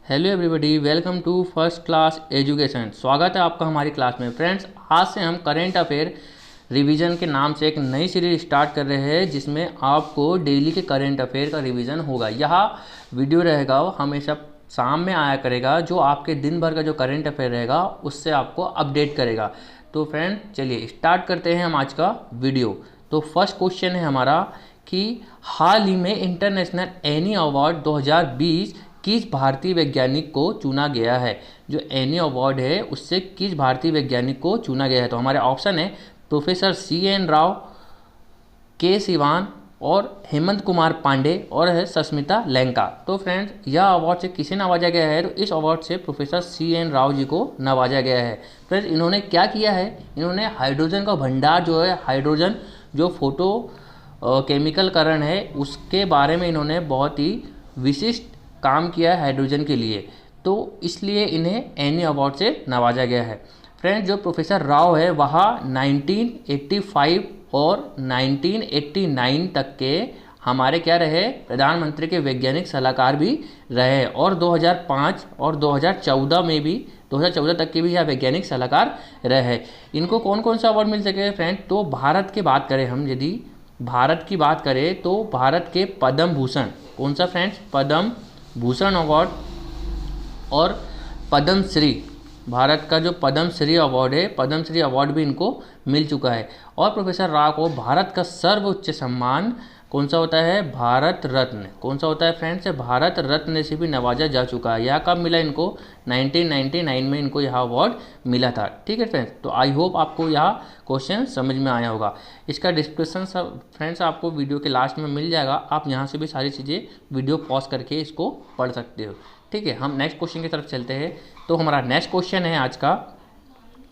Hello everybody, welcome to first class education. स्वागत है आपका हमारी क्लास में। फ्रेंड्स, आज से हम करेंट अफेयर रिवीजन के नाम से एक नई सीरीज स्टार्ट कर रहे हैं जिसमें आपको डेली के करेंट अफेयर का रिवीजन होगा। यह वीडियो रहेगा वो हमेशा शाम में आया करेगा, जो आपके दिन भर का जो करेंट अफेयर रहेगा उससे आपको अपडेट करेगा। तो फ्रेंड चलिए स्टार्ट करते हैं हम आज का वीडियो। तो फर्स्ट क्वेश्चन है हमारा कि हाल ही में इंटरनेशनल एनी अवार्ड 2020 किस भारतीय वैज्ञानिक को चुना गया है। जो एनी अवार्ड है उससे किस भारतीय वैज्ञानिक को चुना गया है। तो हमारे ऑप्शन है प्रोफेसर CN राव, के सिवान और हेमंत कुमार पांडे और है सस्मिता लैंका। तो फ्रेंड्स, यह अवार्ड से किसे नवाजा गया है? तो इस अवार्ड से प्रोफेसर CN राव जी को नवाजा गया है। फ्रेंड्स, इन्होंने क्या किया है? इन्होंने हाइड्रोजन का भंडार जो है, हाइड्रोजन जो फोटो केमिकल करण है उसके बारे में इन्होंने बहुत ही विशिष्ट काम किया है हाइड्रोजन के लिए, तो इसलिए इन्हें एनी अवार्ड से नवाजा गया है। फ्रेंड्स, जो प्रोफेसर राव है वह 1985 और 1989 तक के हमारे क्या रहे, प्रधानमंत्री के वैज्ञानिक सलाहकार भी रहे और 2005 और 2014 में भी 2014 तक के भी यह वैज्ञानिक सलाहकार रहे। इनको कौन कौन सा अवार्ड मिल सके फ्रेंड? तो भारत की बात करें हम, यदि भारत की बात करें तो भारत के पद्म भूषण, कौन सा फ्रेंड्स? पद्म भूषण अवार्ड और पद्म श्री, भारत का जो पद्म श्री अवार्ड है, पद्म श्री अवार्ड भी इनको मिल चुका है। और प्रोफेसर राव को भारत का सर्वोच्च सम्मान कौन सा होता है? भारत रत्न। कौन सा होता है फ्रेंड्स? भारत रत्न से भी नवाजा जा चुका है। यह कब मिला इनको? 1999 में इनको यह अवार्ड मिला था। ठीक है फ्रेंड्स, तो आई होप आपको यह क्वेश्चन समझ में आया होगा। इसका डिस्क्रिप्शन सब फ्रेंड्स आपको वीडियो के लास्ट में मिल जाएगा, आप यहाँ से भी सारी चीज़ें वीडियो पॉज करके इसको पढ़ सकते हो। ठीक है, हम नेक्स्ट क्वेश्चन की तरफ चलते हैं। तो हमारा नेक्स्ट क्वेश्चन है आज का,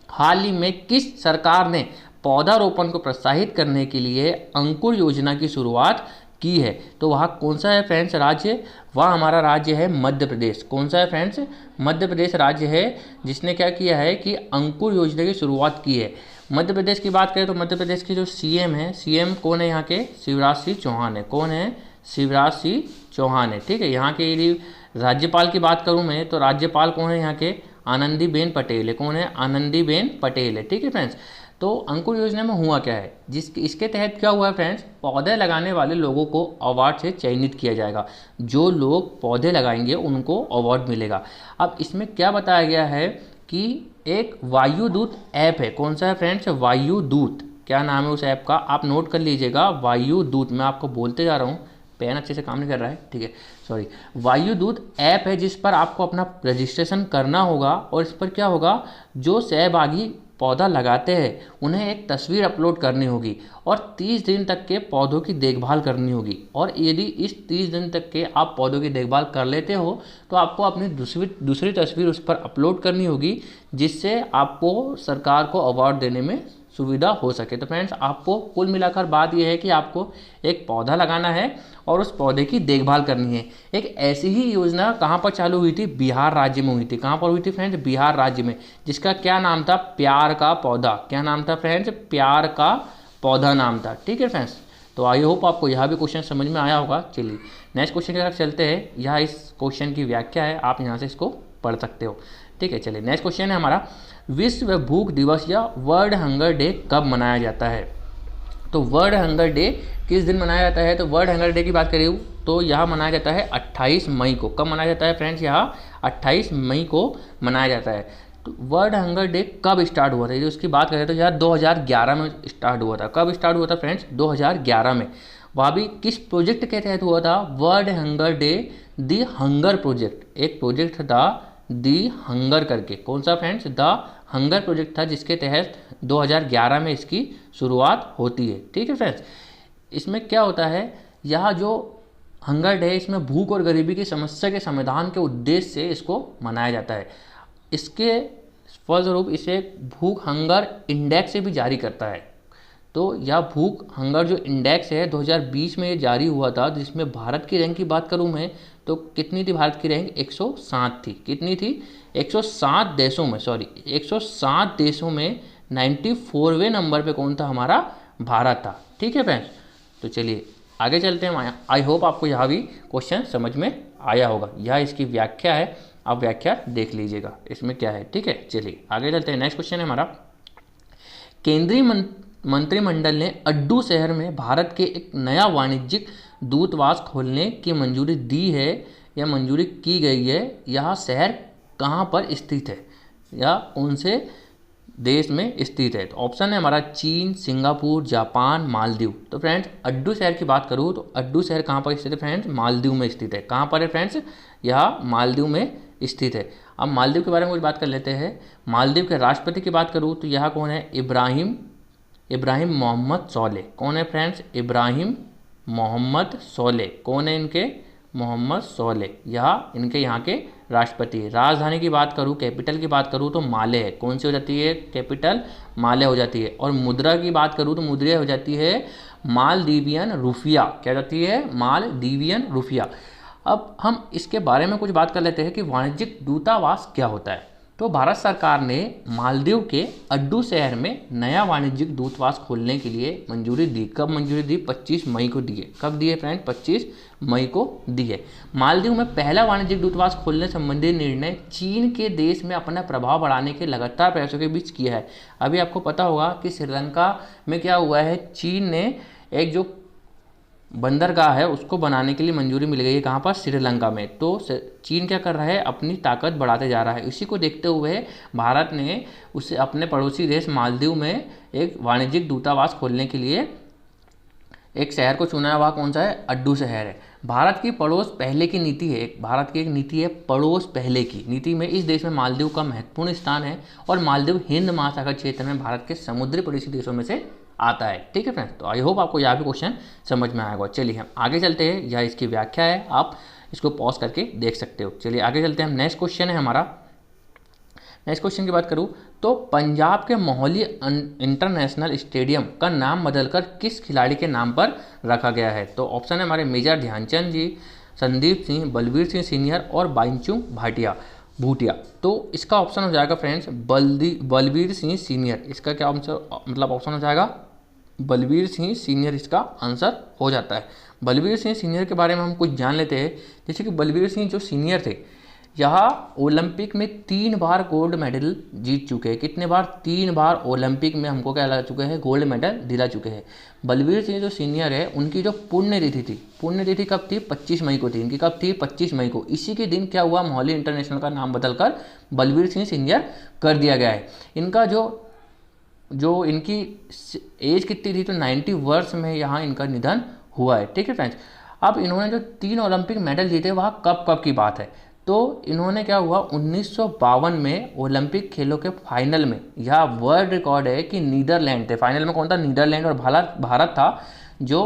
हाल ही में किस सरकार ने पौधारोपण को प्रोत्साहित करने के लिए अंकुर योजना की शुरुआत की है? तो वह कौन सा है फ्रेंड्स राज्य? वह हमारा राज्य है मध्य प्रदेश। कौन सा है फ्रेंड्स? मध्य प्रदेश राज्य है जिसने क्या किया है कि अंकुर योजना की शुरुआत की है। मध्य प्रदेश की बात करें तो मध्य प्रदेश के जो CM है, CM कौन है यहाँ के? शिवराज सिंह चौहान है। कौन है? शिवराज सिंह चौहान है। ठीक है, यहाँ के यदि राज्यपाल की बात करूँ मैं तो राज्यपाल कौन है यहाँ के? आनंदीबेन पटेल है। कौन है? आनंदीबेन पटेल है। ठीक है फ्रेंड्स, तो अंकुर योजना में हुआ क्या है, इसके तहत क्या हुआ है फ्रेंड्स? पौधे लगाने वाले लोगों को अवार्ड से चयनित किया जाएगा। जो लोग पौधे लगाएंगे उनको अवार्ड मिलेगा। अब इसमें क्या बताया गया है कि एक वायुदूत ऐप है। कौन सा है फ्रेंड्स? वायुदूत। क्या नाम है उस ऐप का? आप नोट कर लीजिएगा, वायुदूत। मैं आपको बोलते जा रहा हूँ, पेन अच्छे से काम नहीं कर रहा है। ठीक है, सॉरी। वायुदूत ऐप है जिस पर आपको अपना रजिस्ट्रेशन करना होगा और इस पर क्या होगा, जो सहभागी पौधा लगाते हैं उन्हें एक तस्वीर अपलोड करनी होगी और 30 दिन तक के पौधों की देखभाल करनी होगी। और यदि इस 30 दिन तक के आप पौधों की देखभाल कर लेते हो तो आपको अपनी दूसरी तस्वीर उस पर अपलोड करनी होगी, जिससे आपको सरकार को अवार्ड देने में सुविधा हो सके। तो फ्रेंड्स, आपको कुल मिलाकर बात यह है कि आपको एक पौधा लगाना है और उस पौधे की देखभाल करनी है। एक ऐसी ही योजना कहाँ पर चालू हुई थी? बिहार राज्य में हुई थी। कहाँ पर हुई थी फ्रेंड्स? बिहार राज्य में, जिसका क्या नाम था? प्यार का पौधा। क्या नाम था फ्रेंड्स? प्यार का पौधा नाम था। ठीक है फ्रेंड्स, तो आई होप आपको यह भी क्वेश्चन समझ में आया होगा। चलिए नेक्स्ट क्वेश्चन की तरफ चलते हैं। यह इस क्वेश्चन की व्याख्या है, आप यहाँ से इसको पढ़ सकते हो। ठीक है, चलिए नेक्स्ट क्वेश्चन है हमारा, विश्व भूख दिवस या वर्ल्ड हंगर डे कब मनाया जाता है? तो वर्ल्ड हंगर डे किस दिन मनाया जाता है? तो वर्ल्ड हंगर डे की बात करें तो यह मनाया जाता है 28 मई को। कब मनाया जाता है फ्रेंड्स? यह 28 मई को मनाया जाता है। तो वर्ल्ड हंगर डे कब स्टार्ट हुआ था, यदि उसकी बात करें तो यह 2011 में स्टार्ट हुआ था। कब स्टार्ट हुआ था फ्रेंड्स? 2011 में। वह भी किस प्रोजेक्ट के तहत हुआ था? World hunger day the hunger project. एक प्रोजेक्ट था दी हंगर करके। कौन सा फ्रेंड्स? द हंगर प्रोजेक्ट था, जिसके तहत 2011 में इसकी शुरुआत होती है। ठीक है फ्रेंड्स, इसमें क्या होता है, यह जो हंगर डे, इसमें भूख और गरीबी की समस्या के समाधान के उद्देश्य से इसको मनाया जाता है। इसके फलस्वरूप इसे भूख हंगर इंडेक्स से भी जारी करता है। तो यह भूख हंगर जो इंडेक्स है 2020 में ये जारी हुआ था, जिसमें भारत की रैंक की बात करूं मैं तो कितनी थी भारत की रैंक? 107 थी। कितनी थी? 107 देशों में, सॉरी 107 देशों में 94वें नंबर पे कौन था? हमारा भारत था। ठीक है फ्रेंड्स, तो चलिए आगे चलते हैं। आई होप आपको यह भी क्वेश्चन समझ में आया होगा। यह इसकी व्याख्या है, आप व्याख्या देख लीजिएगा इसमें क्या है, ठीक है। चलिए आगे चलते हैं। नेक्स्ट क्वेश्चन है हमारा, केंद्रीय मंत्रिमंडल ने अड्डू शहर में भारत के एक नया वाणिज्यिक दूतावास खोलने की मंजूरी दी है या मंजूरी की गई है। यह शहर कहाँ पर स्थित है या कौन से देश में स्थित है? तो ऑप्शन है हमारा चीन, सिंगापुर, जापान, मालदीव। तो फ्रेंड्स अड्डू शहर की बात करूँ तो अड्डू शहर कहाँ पर स्थित है फ्रेंड्स? मालदीव में स्थित है। कहाँ पर है फ्रेंड्स? यह मालदीव में स्थित है। अब मालदीव के बारे में कुछ बात कर लेते हैं। मालदीव के राष्ट्रपति की बात करूँ तो यह कौन है? इब्राहिम मोहम्मद सोलेह। कौन है फ्रेंड्स? इब्राहिम मोहम्मद सोलेह। कौन है इनके? मोहम्मद सोलेह। यह इनके यहाँ के राष्ट्रपति है। राजधानी की बात करूँ, कैपिटल की बात करूँ तो माले है। कौन सी हो जाती है? कैपिटल माले हो जाती है। और मुद्रा की बात करूँ तो मुद्रा हो जाती है मालदीवियन रुपया। क्या जाती है? मालदीवियन रुपया। अब हम इसके बारे में कुछ बात कर लेते हैं कि वाणिज्यिक दूतावास क्या होता है। तो भारत सरकार ने मालदीव के अड्डू शहर में नया वाणिज्यिक दूतावास खोलने के लिए मंजूरी दी। कब मंजूरी दी? 25 मई को दी है। कब दी है फ्रेंड? 25 मई को दी है। मालदीव में पहला वाणिज्यिक दूतावास खोलने संबंधी निर्णय चीन के देश में अपना प्रभाव बढ़ाने के लगातार प्रयासों के बीच किया है। अभी आपको पता होगा कि श्रीलंका में क्या हुआ है, चीन ने एक जो बंदरगाह है उसको बनाने के लिए मंजूरी मिल गई है। कहाँ पर? श्रीलंका में। तो चीन क्या कर रहा है? अपनी ताकत बढ़ाते जा रहा है। इसी को देखते हुए भारत ने उसे अपने पड़ोसी देश मालदीव में एक वाणिज्यिक दूतावास खोलने के लिए एक शहर को चुना है। वह कौन सा है? अड्डू शहर है। भारत की पड़ोस पहले की नीति है। भारत की एक नीति है पड़ोस पहले की नीति में इस देश में मालदीव का महत्वपूर्ण स्थान है और मालदीव हिंद महासागर क्षेत्र में भारत के समुद्री पड़ोसी देशों में से आता है। ठीक है फ्रेंड्स, तो आई होप आपको यह भी क्वेश्चन समझ में आएगा। चलिए हम आगे चलते हैं। यह इसकी व्याख्या है, आप इसको पॉज करके देख सकते हो। चलिए आगे चलते हैं। हम नेक्स्ट क्वेश्चन है हमारा। नेक्स्ट क्वेश्चन की बात करूँ तो पंजाब के मोहाली इंटरनेशनल स्टेडियम का नाम बदलकर किस खिलाड़ी के नाम पर रखा गया है? तो ऑप्शन है हमारे मेजर ध्यानचंद जी, संदीप सिंह, बलबीर सिंह सीनियर और बाइंचुंग भूटिया। तो इसका ऑप्शन हो जाएगा फ्रेंड्स बलबीर सिंह सीनियर। इसका क्या मतलब ऑप्शन हो जाएगा? बलबीर सिंह सीनियर इसका आंसर हो जाता है। बलबीर सिंह सीनियर के बारे में हम कुछ जान लेते हैं। जैसे कि बलबीर सिंह जो सीनियर थे, यह ओलंपिक में 3 बार गोल्ड मेडल जीत चुके हैं। कितने बार? 3 बार ओलंपिक में हमको क्या ला चुके हैं? गोल्ड मेडल दिला चुके हैं। बलबीर सिंह जो सीनियर है उनकी जो पुण्यतिथि कब थी? 25 मई को थी। इनकी कब थी? 25 मई को। इसी के दिन क्या हुआ? मोहाली इंटरनेशनल का नाम बदलकर बलबीर सिंह सीनियर कर दिया गया है। इनका जो इनकी एज कितनी थी? तो 90 वर्ष में यहाँ इनका निधन हुआ है। ठीक है फ्रेंड्स, अब इन्होंने जो 3 ओलंपिक मेडल जीते वह कब की बात है? तो इन्होंने क्या हुआ? 1952 में ओलंपिक खेलों के फाइनल में, यह वर्ल्ड रिकॉर्ड है कि नीदरलैंड थे। फाइनल में कौन था? नीदरलैंड और भारत था जो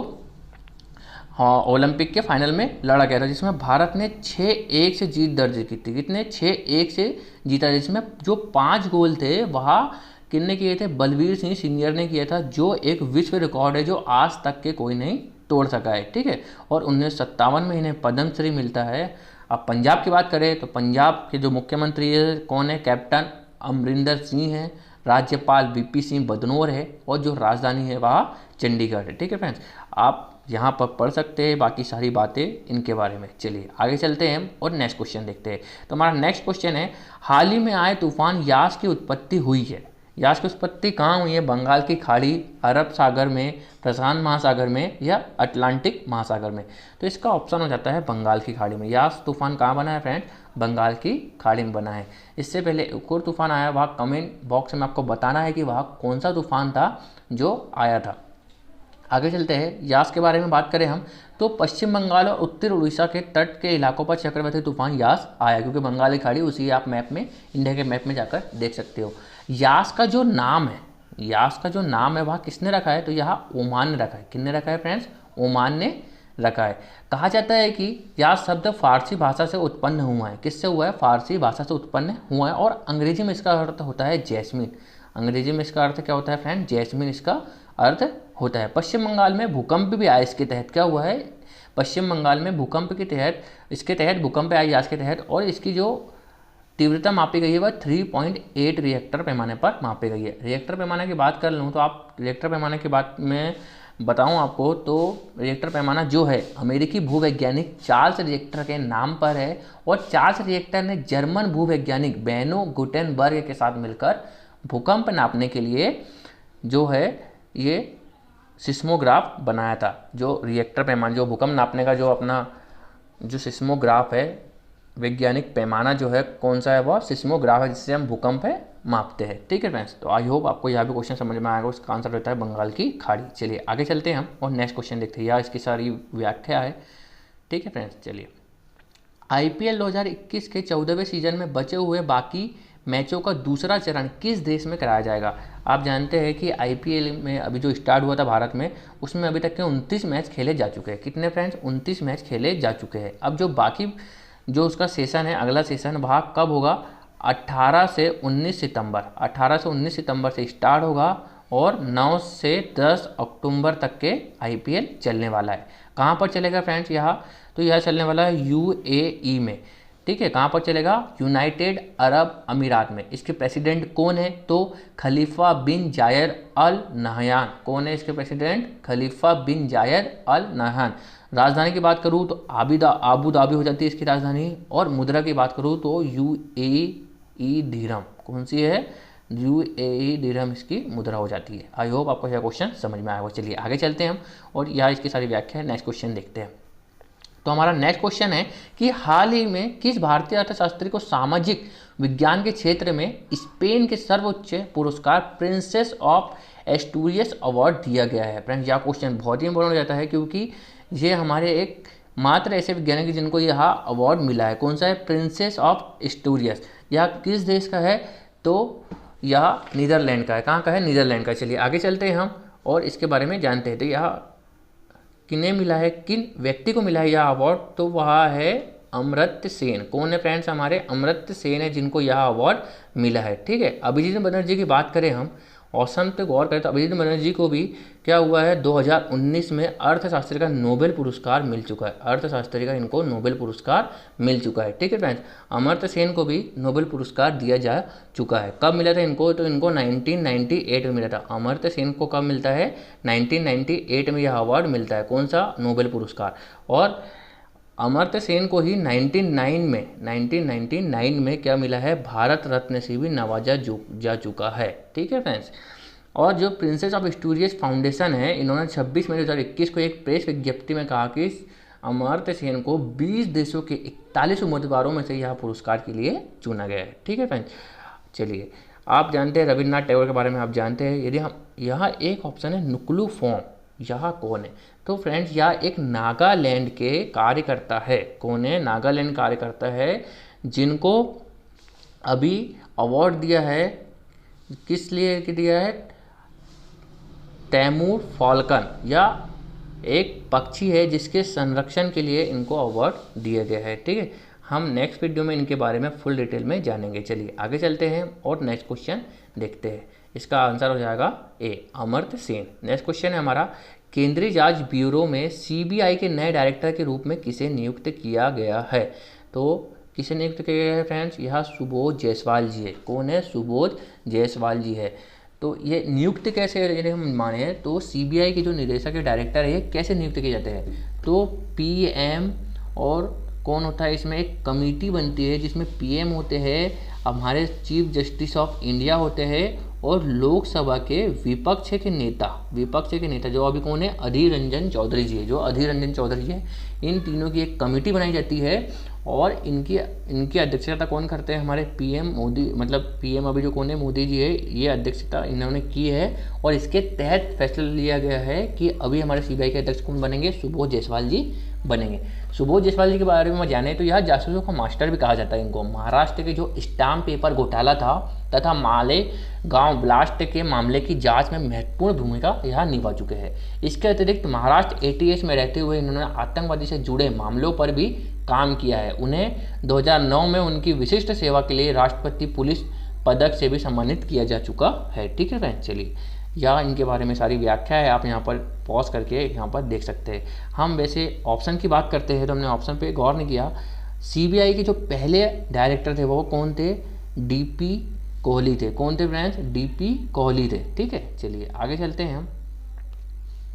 ओलंपिक के फाइनल में लड़ा गया था, जिसमें भारत ने 6-1 से जीत दर्ज की थी। कितने? 6-1 से जीता, जिसमें जो 5 गोल थे वह किसने किए थे? बलबीर सिंह सीनियर ने किया था, जो एक विश्व रिकॉर्ड है जो आज तक के कोई नहीं तोड़ सका है। ठीक है, और 1957 में इन्हें पद्मश्री मिलता है। अब पंजाब की बात करें तो पंजाब के जो मुख्यमंत्री है कौन है? कैप्टन अमरिंदर सिंह है। राज्यपाल वीपी सिंह बदनौर है और जो राजधानी है वह चंडीगढ़ है। ठीक है फ्रेंड्स, आप यहाँ पर पढ़ सकते हैं बाकी सारी बातें इनके बारे में। चलिए आगे चलते हैं और नेक्स्ट क्वेश्चन देखते हैं। तो हमारा नेक्स्ट क्वेश्चन है, हाल ही में आए तूफान यास की उत्पत्ति हुई है। यास की उत्पत्ति कहाँ हुई है? बंगाल की खाड़ी, अरब सागर में, प्रशांत महासागर में या अटलांटिक महासागर में? तो इसका ऑप्शन हो जाता है बंगाल की खाड़ी में। यास तूफान कहाँ बना है फ्रेंड? बंगाल की खाड़ी में बना है। इससे पहले एक और तूफान आया, वह कमेंट बॉक्स में आपको बताना है कि वह कौन सा तूफान था जो आया था। आगे चलते हैं। यास के बारे में बात करें हम तो पश्चिम बंगाल और उत्तर उड़ीसा के तट के इलाकों पर चक्रवाती तूफान यास आया, क्योंकि बंगाल की खाड़ी उसी आप मैप में, इंडिया के मैप में जाकर देख सकते हो। यास का जो नाम है वह किसने रखा है? तो यहाँ ओमान ने रखा है। किसने रखा है फ्रेंड्स? ओमान ने रखा है। कहा जाता है कि यास शब्द फारसी भाषा से उत्पन्न हुआ है। किससे हुआ है? फारसी भाषा से उत्पन्न हुआ है और अंग्रेजी में इसका अर्थ होता है जैस्मिन। अंग्रेजी में इसका अर्थ क्या होता है फ्रेंड? जैस्मिन इसका अर्थ होता है। पश्चिम बंगाल में भूकंप भी आया इसके तहत। क्या हुआ है? पश्चिम बंगाल में भूकंप के तहत, इसके तहत भूकंप आया यास के तहत, और इसकी जो तीव्रता मापी गई है वह 3.8 रिएक्टर पैमाने पर मापी गई है। रिएक्टर पैमाने की बात कर लूँ तो आप रिएक्टर पैमाने की बात में बताऊं आपको तो रिएक्टर पैमाना जो है अमेरिकी भूवैज्ञानिक चार्ल्स रिएक्टर के नाम पर है, और चार्ल्स रिएक्टर ने जर्मन भूवैज्ञानिक बेनो गुटेनबर्ग के साथ मिलकर भूकंप नापने के लिए जो है ये सिस्मोग्राफ बनाया था। जो रिएक्टर पैमाना, जो भूकंप नापने का जो अपना जो सिस्मोग्राफ है, वैज्ञानिक पैमाना जो है कौन सा है, वह सिस्मोग्राफ है, जिससे हम भूकंप है मापते हैं। ठीक है फ्रेंड्स, तो आई होप आपको यहाँ भी क्वेश्चन समझ में आएगा। उसका आंसर रहता है बंगाल की खाड़ी। चलिए आगे चलते हैं हम और नेक्स्ट क्वेश्चन देखते हैं, या इसकी सारी व्याख्या है। ठीक है फ्रेंड्स, चलिए IPL 2021 के 14वें सीजन में बचे हुए बाकी मैचों का दूसरा चरण किस देश में कराया जाएगा। आप जानते हैं कि IPL में अभी जो स्टार्ट हुआ था भारत में, उसमें अभी तक के 29 मैच खेले जा चुके हैं। कितने फ्रेंड्स? 29 मैच खेले जा चुके हैं। अब जो बाकी जो उसका सेशन है, अगला सेशन वह कब होगा? 18 से 19 सितंबर 18 से 19 सितंबर से स्टार्ट होगा और 9 से 10 अक्टूबर तक के IPL चलने वाला है। कहाँ पर चलेगा फ्रेंड्स? तो यह चलने वाला है UAE में। ठीक है, कहाँ पर चलेगा? यूनाइटेड अरब अमीरात में। इसके प्रेसिडेंट कौन है? तो खलीफा बिन जायद अल नहयान। कौन है इसके प्रेसिडेंट? खलीफा बिन जायद अल नहयान। राजधानी की बात करूँ तो आबू धाबी हो जाती है इसकी राजधानी, और मुद्रा की बात करूँ तो UAE दिरहम। कौन सी है? UAE दिरहम इसकी मुद्रा हो जाती है। आई होप आपको यह क्वेश्चन समझ में आएगा। चलिए आगे चलते हैं हम और यह इसकी सारी व्याख्या है। नेक्स्ट क्वेश्चन देखते हैं। तो हमारा नेक्स्ट क्वेश्चन है कि हाल ही में किस भारतीय अर्थशास्त्री को सामाजिक विज्ञान के क्षेत्र में स्पेन के सर्वोच्च पुरस्कार प्रिंसेस ऑफ एस्टूरियस अवार्ड दिया गया है। फ्रेंड्स, यह क्वेश्चन बहुत ही इंपॉर्टेंट हो जाता है, क्योंकि ये हमारे एक मात्र ऐसे वैज्ञानिक जिनको यह अवार्ड मिला है। कौन सा है? Princess of Asturias. यह किस देश का है? तो यह नीदरलैंड का है। कहाँ का है? नीदरलैंड का। चलिए आगे चलते हैं हम और इसके बारे में जानते हैं। तो यह किन्हें मिला है, किन व्यक्ति को मिला है यह अवार्ड? तो वह है अमर्त्य सेन। कौन है फ्रेंड्स? हमारे अमर्त्य सेन है जिनको यह अवार्ड मिला है। ठीक है, अभिजीत बनर्जी की बात करें हम, ऑप्शन पे गौर करें तो अभिजीत बनर्जी को भी क्या हुआ है? 2019 में अर्थशास्त्र का नोबेल पुरस्कार मिल चुका है। अर्थशास्त्री का इनको नोबेल पुरस्कार मिल चुका है। ठीक है फ्रेंड्स, अमर्त्य सेन को भी नोबेल पुरस्कार दिया जा चुका है। कब मिला था इनको? तो इनको 1998 में मिला था। अमर्त्य सेन को कब मिलता है? 1998 में यह अवार्ड मिलता है। कौन सा? नोबेल पुरस्कार। और अमर्त्य सेन को ही 1999 में क्या मिला है? भारत रत्न से भी नवाजा जा चुका है। ठीक है फ्रेंड्स, और जो प्रिंसेस ऑफ एस्टूरियस फाउंडेशन है, इन्होंने 26 मई 2021 को एक प्रेस विज्ञप्ति में कहा कि अमर्त्य सेन को 20 देशों के 41 उम्मीदवारों में से यह पुरस्कार के लिए चुना गया है। ठीक है फ्रेंड्स, चलिए आप जानते हैं रविन्द्रनाथ टैगोर के बारे में, आप जानते हैं। यदि हम यहाँ एक ऑप्शन है नुक्लू फॉर्म, यह कौन है? तो फ्रेंड्स, यह एक नागालैंड के कार्यकर्ता है। कौन है? नागालैंड कार्यकर्ता है, जिनको अभी अवार्ड दिया है। किस लिए दिया है? तैमूर फाल्कन, या एक पक्षी है जिसके संरक्षण के लिए इनको अवार्ड दिया गया है। ठीक है, हम नेक्स्ट वीडियो में इनके बारे में फुल डिटेल में जानेंगे। चलिए आगे चलते हैं और नेक्स्ट क्वेश्चन देखते हैं। इसका आंसर हो जाएगा ए, अमर्त्य सेन। नेक्स्ट क्वेश्चन है हमारा, केंद्रीय जांच ब्यूरो में CBI के नए डायरेक्टर के रूप में किसे नियुक्त किया गया है? तो किसे नियुक्त किया गया है फ्रेंड्स? यह सुबोध जायसवाल जी है। कौन है? सुबोध जायसवाल जी है। तो ये नियुक्त कैसे, यदि हम माने तो CBI के जो निदेशक के डायरेक्टर है, ये कैसे नियुक्त किए जाते हैं? तो PM और कौन होता है इसमें? एक कमेटी बनती है जिसमें PM होते हैं, हमारे चीफ जस्टिस ऑफ इंडिया होते हैं, और लोकसभा के विपक्ष के नेता जो अभी कौन है? अधीर रंजन चौधरी जी है। जो अधीर रंजन चौधरी है, इन तीनों की एक कमेटी बनाई जाती है और इनकी अध्यक्षता कौन करते हैं? हमारे PM मोदी, मतलब PM अभी जो कौन है? मोदी जी है। ये अध्यक्षता इन्होंने की है और इसके तहत फैसला लिया गया है कि अभी हमारे CBI के अध्यक्ष कौन बनेंगे? सुबोध जायसवाल जी बनेंगे। सुबोध जायसवाल जी के बारे में जाने तो यह जासूसों का मास्टर भी कहा जाता है इनको। महाराष्ट्र के जो स्टाम्प पेपर घोटाला था तथा मालेगांव ब्लास्ट के मामले की जांच में महत्वपूर्ण भूमिका यह निभा चुके हैं। इसके अतिरिक्त महाराष्ट्र ATS में रहते हुए इन्होंने आतंकवादी से जुड़े मामलों पर भी काम किया है। उन्हें 2009 में उनकी विशिष्ट सेवा के लिए राष्ट्रपति पुलिस पदक से भी सम्मानित किया जा चुका है। ठीक है फ्रेंड्स, चलिए या इनके बारे में सारी व्याख्या है, आप यहाँ पर पॉज करके यहाँ पर देख सकते हैं। हम वैसे ऑप्शन की बात करते हैं तो हमने ऑप्शन पे गौर नहीं किया। CBI के जो पहले डायरेक्टर थे वो कौन थे? DP कोहली थे। कौन थे फ्रेंड्स? DP कोहली थे। ठीक है, चलिए आगे चलते हैं हम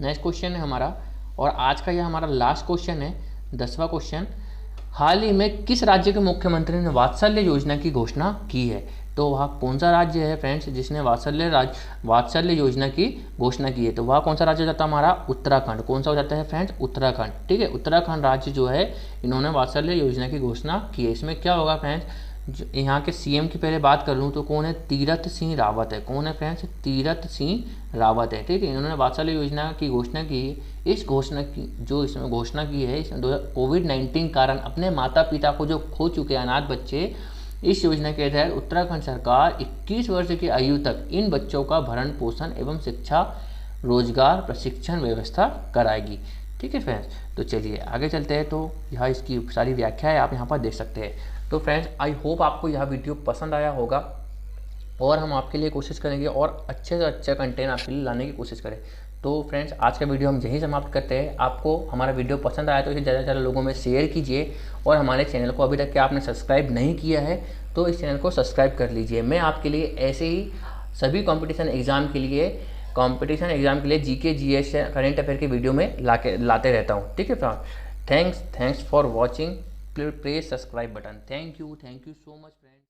नेक्स्ट क्वेश्चन है हमारा, और आज का यह हमारा लास्ट क्वेश्चन है, 10वां क्वेश्चन। हाल ही में किस राज्य के मुख्यमंत्री ने वात्सल्य योजना की घोषणा की है? तो वह कौन सा राज्य है फ्रेंड्स जिसने वात्सल्य योजना की घोषणा की है? तो वह कौन सा राज्य हो जाता है हमारा? उत्तराखंड। कौन सा हो जाता है फ्रेंड्स? उत्तराखंड। ठीक है, उत्तराखंड राज्य जो है इन्होंने वात्सल्य योजना की घोषणा की है। इसमें क्या होगा फ्रेंड्स, यहाँ के सीएम की पहले बात कर लूँ तो कौन है? तीरथ सिंह रावत है। कौन है फ्रेंड्स? तीरथ सिंह रावत है। ठीक है, इन्होंने वात्सल्य योजना की घोषणा की। इस घोषणा की जो इसमें घोषणा की है, इसमें कोविड-19 कारण अपने माता पिता को जो खो चुके अनाथ बच्चे, इस योजना के तहत उत्तराखंड सरकार 21 वर्ष की आयु तक इन बच्चों का भरण पोषण एवं शिक्षा, रोजगार, प्रशिक्षण व्यवस्था कराएगी। ठीक है फ्रेंड्स, तो चलिए आगे चलते हैं। तो यह इसकी सारी व्याख्या है, आप यहाँ पर देख सकते हैं। तो फ्रेंड्स, आई होप आपको यह वीडियो पसंद आया होगा, और हम आपके लिए कोशिश करेंगे और अच्छे से अच्छा कंटेंट आपके लिए लाने की कोशिश करें। तो फ्रेंड्स, आज का वीडियो हम यहीं समाप्त करते हैं। आपको हमारा वीडियो पसंद आया तो इसे ज़्यादा से ज़्यादा लोगों में शेयर कीजिए, और हमारे चैनल को अभी तक क्या आपने सब्सक्राइब नहीं किया है तो इस चैनल को सब्सक्राइब कर लीजिए। मैं आपके लिए ऐसे ही सभी कंपटीशन एग्ज़ाम के लिए जीके, जीएस, करेंट अफेयर के वीडियो में लाते रहता हूँ। ठीक है friends, thanks for watching. Please subscribe button. Thank you so much friends.